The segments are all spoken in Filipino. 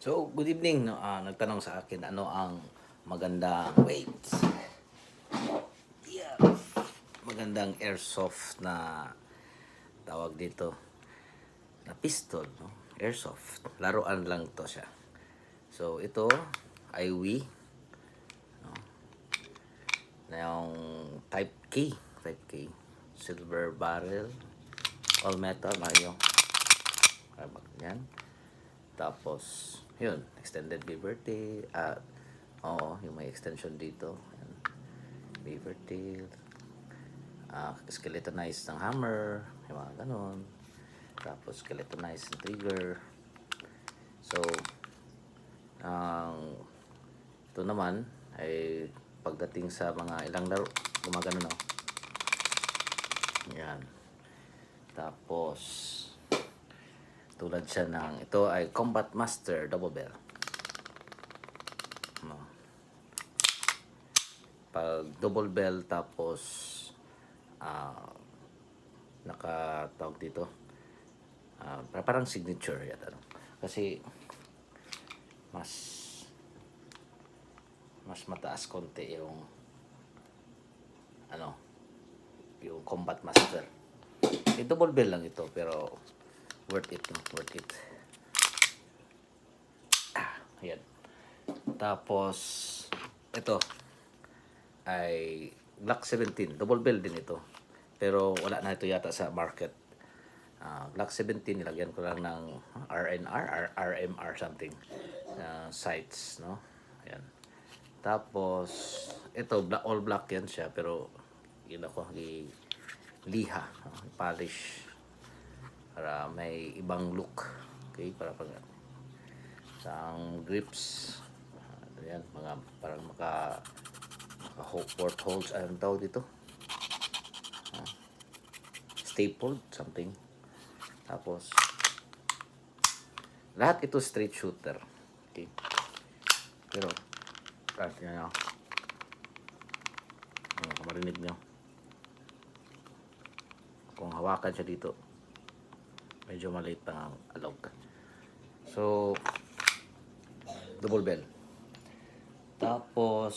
So, good evening. No? Nagtanong sa akin ano ang magandang weights. Yeah. Magandang airsoft na tawag dito na pistol, no? Airsoft. Laruan lang to siya. So, ito ay Wii, no? Na yung Type K, silver barrel, all metal na yung yan. Tapos, yun, extended beaver tail. Oo, yung may extension dito. Yan. Beaver tail. Skeletonized ng hammer. Yung mga ganon. Tapos, skeletonized ng trigger. So, ang ito naman ay pagdating sa mga ilang laro, gumagano no. Yan. Tapos, tulad siya ng, ito ay Combat Master Double Bell. No. Pag double bell tapos nakatawag dito, parang signature yata. No? Kasi mas mataas konti yung yung Combat Master. Double bell lang ito pero worth it, no? Worth it. Ayan. Tapos ito ay Glock 17. Double bell din ito. Pero wala na ito yata sa market. Glock 17, nilagyan ko lang ng RMR something. Sights, no? Ayan. Tapos, ito, all black yan siya. Pero, yun ako, liha. Polish. Para may ibang look. Okay? Para pag ang grips. Ayan, mga parang port holes, anong tawag dito? Stapled, something. Tapos, lahat ito straight shooter. Okay. Pero, lahat nyo, marinig nyo. Kung hawakan siya dito, medyo maliit lang ang alog. So, double bell. Tapos,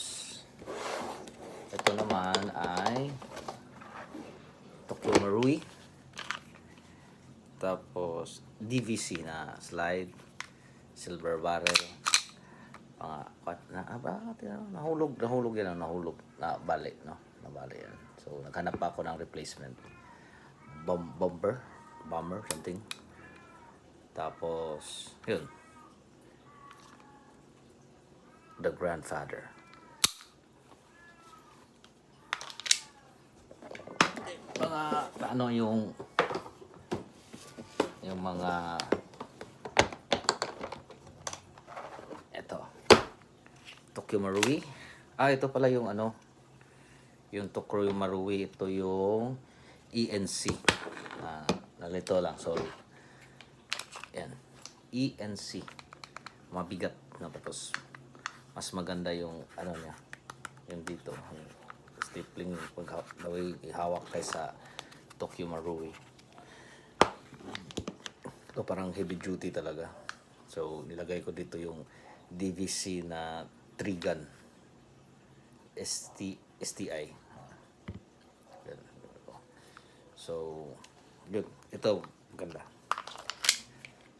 ito naman ay Tokyo Marui. Tapos, DVC na slide, silver barrel. Nahulog yan, nabali, no? Nabali yan. So, naghanap pa ako ng replacement. Bomber, something. Tapos, yun. The Grandfather. Mga, yung mga ito Tokyo Marui. Ito pala yung yung Tokyo Marui, ito yung ENC. Nalito lang, sorry. Yan. ENC. Mabigat na patos. Mas maganda yung niya. Yung dito. Yung stapling the way ihawak kaysa Tokyo Marui. Ito parang heavy duty talaga. So, nilagay ko dito yung DVC na 3-gun. STI. So, yun. Ito, maganda.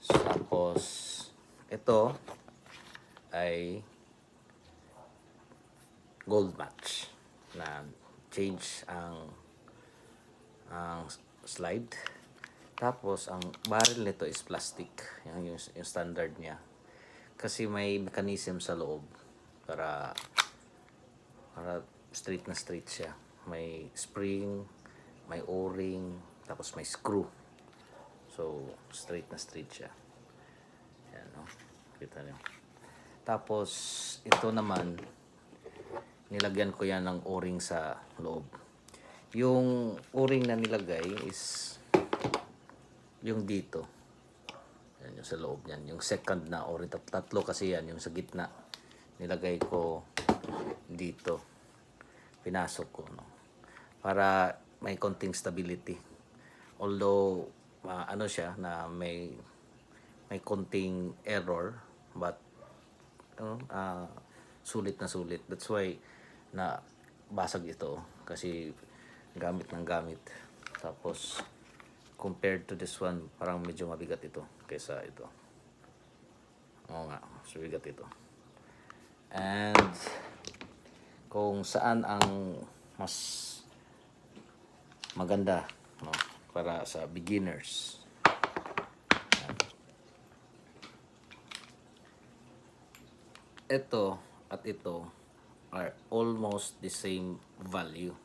Tapos, ito ay gold match na change ang slide. Tapos, ang barrel nito is plastic. Yung standard niya. Kasi may mechanism sa loob para straight na straight siya. May spring, may o-ring, tapos may screw. So, straight na straight siya. Yan, no? Kita niyo. Tapos, ito naman, nilagyan ko yan ng o-ring sa loob. Yung o-ring na nilagay is yung dito. Yan, yung sa loob yan. Yung second na o-ring. Tatlo kasi yan. Yung sa gitna. Nilagay ko dito. Pinasok ko, no? Para may konting stability. Although, siya na may konting error. but sulit na sulit. That's why na basag ito kasi gamit ng gamit. Tapos compared to this one, parang medyo mabigat ito kaysa ito. Oo nga, mas mabigat ito. And kung saan ang mas maganda, no, para sa beginners. Ito at ito are almost the same value.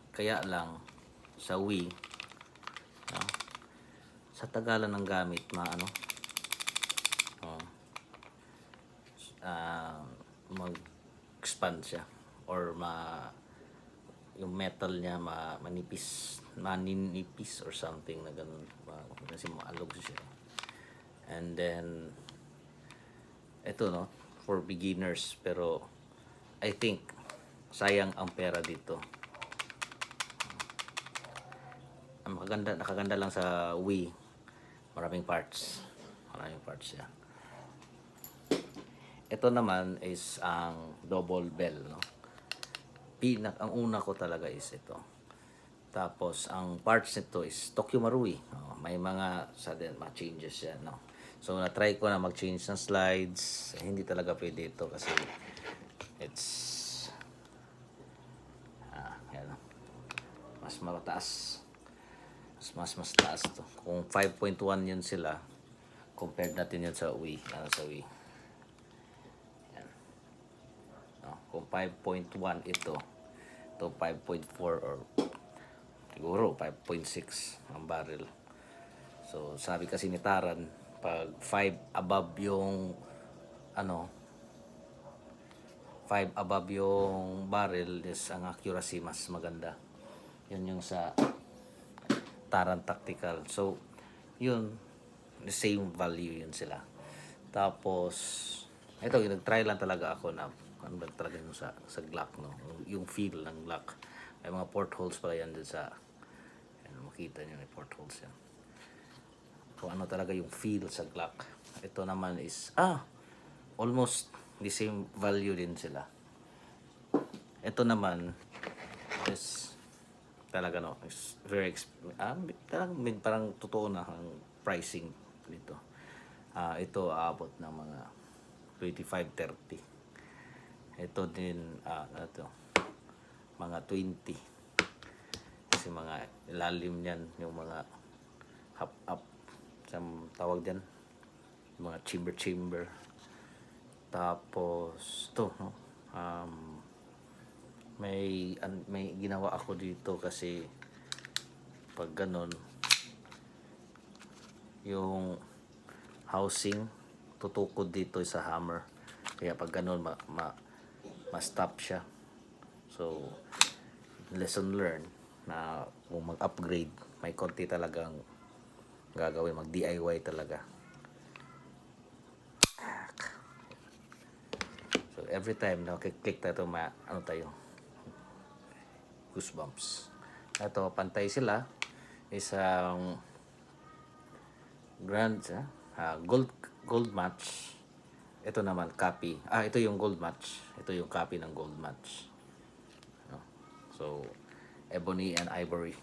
Kaya lang sa Wii, no, sa tagalan ng gamit mag-expand siya or yung metal niya maninipis or something na ganun, kasi maalog siya. And then ito, no, for beginners, pero I think sayang ang pera dito. Ang nakaganda lang sa Wii, maraming parts siya. Ito naman is ang double bell, no. Ang una ko talaga is ito. Tapos ang parts nito is Tokyo Marui. May mga sudden changes yan, no. So na-try ko na mag-change ng slides. Hindi talaga pwede ito kasi it's yan, mas mataas. Mas taas to. Kung 5.1 yun sila, compared natin yun sa Wii, sa Wii. Yan. No, kung 5.1 ito 5.4 or siguro 5.6 ang barrel. So sabi kasi ni Taran, pag 5 above yung 5 above yung barrel is ang accuracy mas maganda. Yun yung sa Taran Tactical. So yun, the same value yun sila. Tapos ito, nag-try lang talaga ako na ano ba talaga yung sa Glock, no, yung feel ng Glock. May mga portholes pala yan dun sa makita nyo, may portholes yan. Kung ano talaga yung feel sa Glock. Ito naman is almost the same value din sila. Ito naman is talaga, no, is very parang totoo na ang pricing nito. Ito aabot ng mga 25-30. Ito din ito mga 20 kasi mga ilalim niyan yung mga up sa tawag diyan, mga chamber. Tapos to, no, may ginawa ako dito kasi pag ganun yung housing tutukod dito sa hammer, kaya pag ganun ma-stop siya. So lesson learned na kung mag-upgrade, may konti talagang gagawin, mag-DIY talaga. So every time na click tayo, tayo, goosebumps. Ito, pantay sila, isang gold match. Ito naman copy. Ito yung gold match. Ito yung copy ng gold match. No? So ebony and ivory.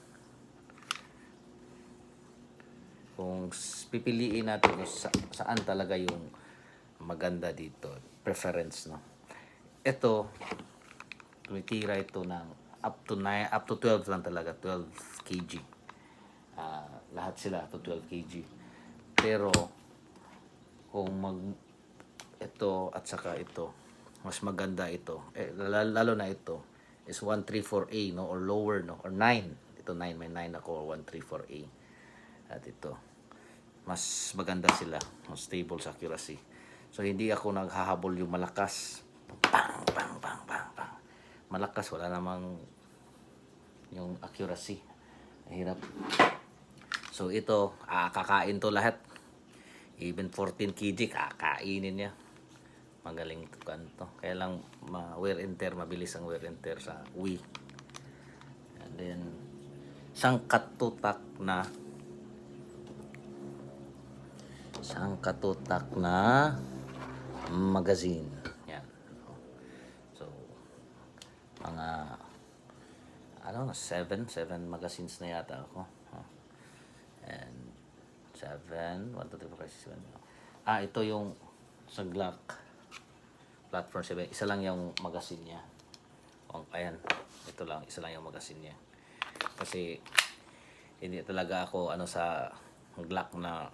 Kung pipiliin natin kung saan talaga yung maganda dito, preference, no. Ito, tumitira ito ng up to 12 lang talaga, 12 kg. Lahat sila to 12 kg. Pero kung ito at saka ito, mas maganda ito. Lalo na ito is 134A, no, or lower, no, or 9. Ito 9, may 9 ako, or 134A. At ito, mas maganda sila, mas stable sa accuracy. So hindi ako naghahabol yung malakas. Bang. Malakas, wala namang yung accuracy. Mahirap. So ito, kakain to lahat. Even 14 kg, kakainin niya. Magaling to kanto. Kaya lang wear and tear, mabilis ang wear and tear sa Wii. And then sangkatutak na magazine. Yan. So, mga, ano na, seven magazines na yata ako. And, 7, 1, 2, 3, 4, 5, 6, 7. Ito yung sa Glock Platform 7. Isa lang yung magazine niya. Ayan. Ito lang. Isa lang yung magazine niya. Kasi, hindi talaga ako sa Glock na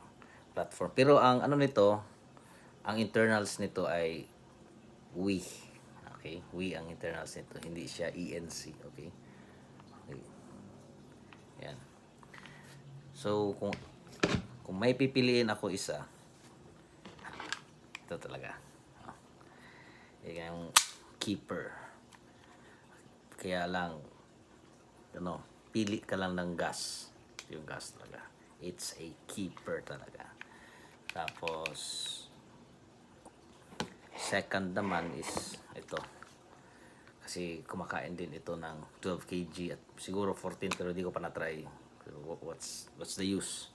platform. Pero ang ano nito, ang internals nito ay Wii. Okay? Wii ang internals nito. Hindi siya ENC. Okay? Okay. Yan. So, kung may pipiliin ako isa, ito talaga. Yung keeper. Kaya lang, pili ka lang ng gas. Yung gas talaga. It's a keeper talaga. Tapos, second naman is ito. Kasi kumakain din ito ng 12 kg at siguro 14 pero di ko pa na-try. What's the use?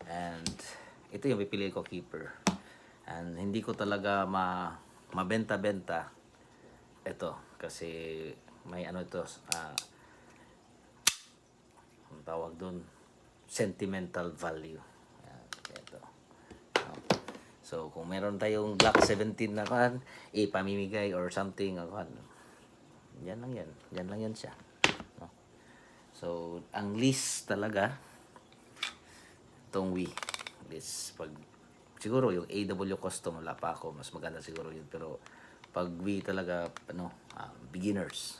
And ito yung pipili ko, keeper. And hindi ko talaga mabenta-benta ito kasi may ito, ang tawag doon, sentimental value. Ito. So, kung meron tayong Glock 17 na pamimigay or something, yan lang yan. Yan lang yan siya. No? So, ang least talaga, itong Wii. Siguro yung AW custom, wala pa ako. Mas maganda siguro yun. Pero, pag Wii talaga, beginners.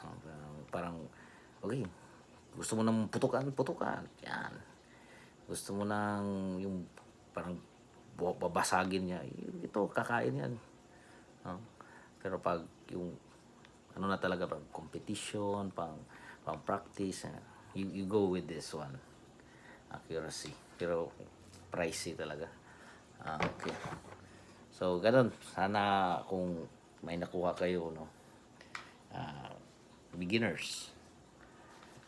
Parang, okay, gusto mo ng putukan. Yan. Gusto mo ng yung parang babasagin niya. Ito, kakain yan. Pero pag yung na talaga, pag competition, pang practice, you go with this one. Accuracy. Pero pricey talaga. Okay. So, ganun. Sana kung may nakuha kayo, beginners.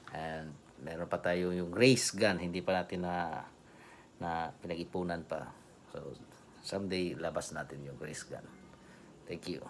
And meron pa tayo yung race gun, hindi pa natin na pinag-ipunan pa. So, someday labas natin yung race gun. Thank you.